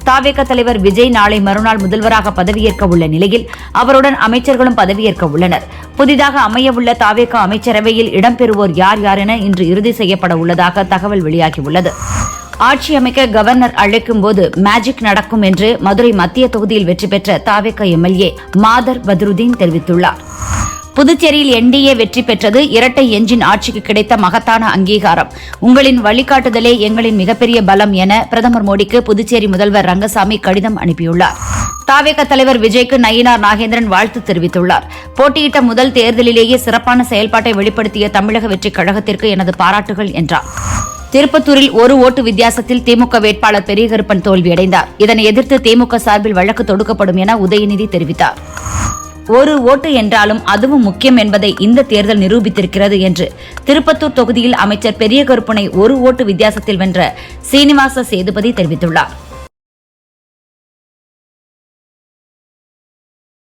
தாவேக தலைவர் விஜய் நாளை மறுநாள் முதல்வராக பதவியேற்க உள்ள நிலையில் அவருடன் அமைச்சர்களும் பதவியேற்க உள்ளனர். புதிதாக அமையவுள்ள தாவேக அமைச்சரவையில் இடம்பெறுவோர் யார் யார் என இன்று இறுதி செய்யப்பட உள்ளதாக தகவல் வெளியாகியுள்ளது. ஆட்சி அமைக்க கவர்னர் அழைக்கும் போது மேஜிக் நடக்கும் என்று மதுரை மத்திய தொகுதியில் வெற்றி பெற்ற தாவேக எம்எல்ஏ மாதர் பத்ருதீன் தெரிவித்துள்ளார். புதுச்சேரியில் என்டிஏ வெற்றி பெற்றது இரட்டை எஞ்சின் ஆட்சிக்கு கிடைத்த மகத்தான அங்கீகாரம். உங்களின் வழிகாட்டுதலே எங்களின் மிகப்பெரிய பலம் என பிரதமர் மோடிக்கு புதுச்சேரி முதல்வர் ரங்கசாமி கடிதம் அனுப்பியுள்ளார். தாவேக தலைவர் விஜய்க்கு நயினார் நாகேந்திரன் வாழ்த்து தெரிவித்துள்ளார். போட்டியிட்ட முதல் தேர்தலிலேயே சிறப்பான செயல்பாட்டை வெளிப்படுத்திய தமிழக வெற்றிக் கழகத்திற்கு எனது பாராட்டுகள் என்றார். திருப்பத்தூரில் ஒரு ஓட்டு வித்தியாசத்தில் திமுக வேட்பாளர் பெரியகருப்பன் தோல்வியடைந்தார். இதனை எதிர்த்து திமுக சார்பில் வழக்கு தொடுக்கப்படும் என உதயநிதி தெரிவித்தார். ஒரு ஓட்டு என்றாலும் அதுவும் முக்கியம் என்பதை இந்த தேர்தல் நிரூபித்திருக்கிறது என்று திருப்பத்தூர் தொகுதியில் அமைச்சர் பெரியகருப்பனை ஒரு ஓட்டு வித்தியாசத்தில் வென்ற சீனிவாச சேதுபதி தெரிவித்துள்ளார்.